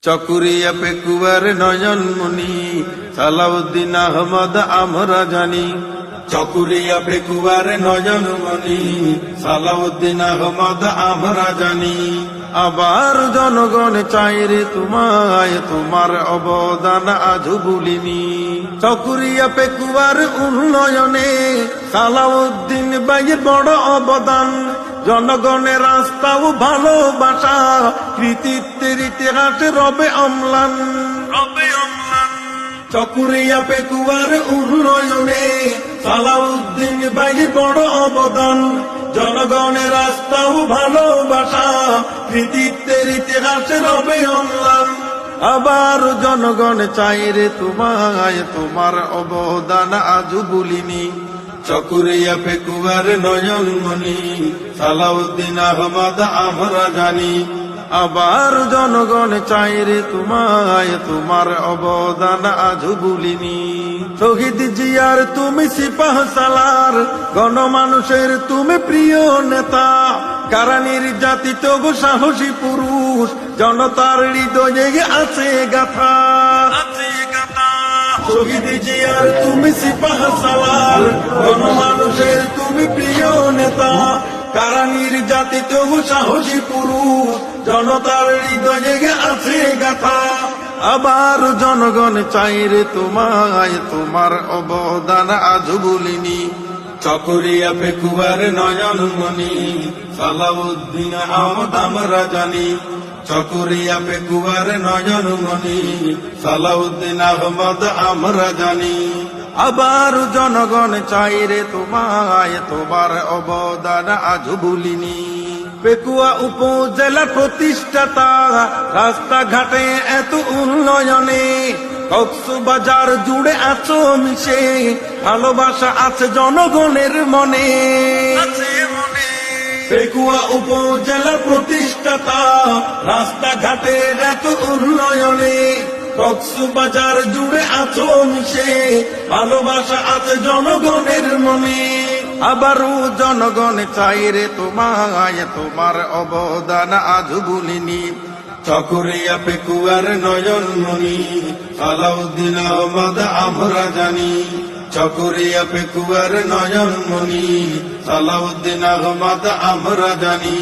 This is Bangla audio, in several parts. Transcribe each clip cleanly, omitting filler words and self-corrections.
চকুরিয়া পেকুয়ার নয়নমণি সালাউদ্দিন আহমদ আমরা জানি। চকুরিয়া পেকুয়ার নয়নমণি সালাউদ্দিন আহমদ আমরা জানি। আবার জনগণ চাই রে তোমায়, তোমার অবদান আজও ভুলিনি। চকুরিয়া পেকুয়ার উন্নয়নে সালাউদ্দিন ভাইয়ের বড় অবদান। জনগণের রাস্তাও ভালোবাসা, কৃতিত্বের ইতিহাসে রবে অম্লান। চকুরিয়া পেকুয়ার উন্নয়নে সালাউদ্দিন ভাইয়ের বড় অবদান। জনগণের রাস্তাও ভালোবাসা, কৃতিত্বের ইতিহাসে রবে অম্লান। আবার জনগণ চাই রে তোমায়, তোমার অবদান আজও ভুলিনি। চকুরিয়া পেকুয়ার নয়নমণি সালাউদ্দিন আহমদ আমরা জানি। আবার জনগণ চাই রে তোমায়, তোমার অবদান আজও ভুলিনি। শহীদ জিয়ার তুমি সিপাহ সালার, গণমানুষের তুমি প্রিয় নেতা। কারা নির্যাতিত গো সাহসী পুরুষ, জনতার হৃদয়ে আছে গাথা। শহীদ জিয়ার তুমি সিপাহ সালার, গণমানুষের তুমি প্রিয় নেতা। কারা নির্যাতিত গো সাহসী পুরুষ, জনতার হৃদয়ে আছে গাথা। আবার জনগণ চাই রে তোমায়, তোমার অবদান আজও ভুলিনি। চকুরিয়া পেকুয়ার নয়নমণি সালাউদ্দিন আহমদ আমরা জানি। চকুরিয়া পেকুয়ার নয়নমণি সালাউদ্দিন আহমদ আমরা জানি। আবার জনগণ চাই রে তোমায়, তোমার অবদান আজও ভুলিনি। পেকুয়া উপজেলা প্রতিষ্ঠাতা, রাস্তাঘাটে এত উন্নয়নে। কক্সবাজার জুড়ে আছো মিশে, ভালোবাসা আছে জনগণের মনে। পেকুয়া উপজেলা প্রতিষ্ঠাতা, রাস্তাঘাটে এত উন্নয়নে। কক্সবাজার জুড়ে আছো মিশে, ভালোবাসা আছে জনগণের মনে। আবারও জনগণ চাই রে তোমায়, তোমার অবদান আজও ভুলিনি। চকুরিয়া পেকুয়ার নয়নমণি সালাউদ্দিন আহমদ আমরা জানি। চকুরিয়া পেকুয়ার নয়নমণি সালাউদ্দিন আহমদ আমরা জানি।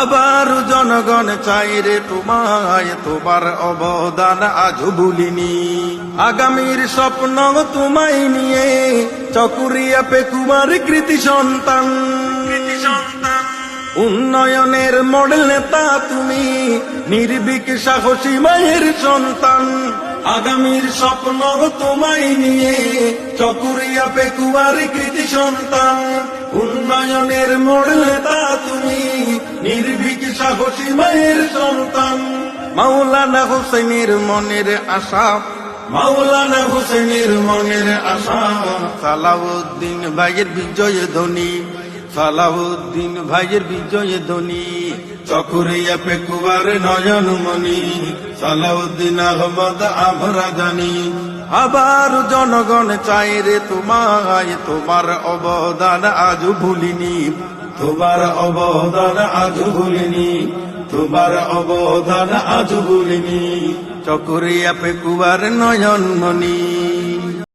আবার জনগণ চাই রে তোমায়, তোমার অবদান আজও ভুলিনি। আগামীর স্বপ্ন তোমায় নিয়ে, চকুরিয়া পেকুয়ার কৃতি সন্তান। উন্নয়নের মডেল নেতা তুমি, নির্ভীক সাহসী মায়ের সন্তান। আগামীর স্বপ্ন তোমায় নিয়ে, চকুরিয়া পেকুয়ার কৃতি সন্তান। উন্নয়নের মডেল নেতা তুমি, নির্ভীক সাহসী মায়ের সন্তান। মাওলানা হোসেনের মনের আশা, মাওলানা হোসেনের মনের আশা। সালাউদ্দিন ভাইয়ের বিজয় ধ্বনি, সালাউদ্দিন ভাইয়ের বিজয় ধ্বনি। চকুরিয়া পেকুয়ার নয়নমণি সালাউদ্দিন আহমদ আমরা জানি। আবার জনগণ চাই রে তোমায়, তোমার অবদান আজও ভুলিনি। তোমার অবদান আজও ভুলিনি, তোমার অবদান আজও ভুলিনি। চকুরিয়া পেকুয়ার নয়নমণি।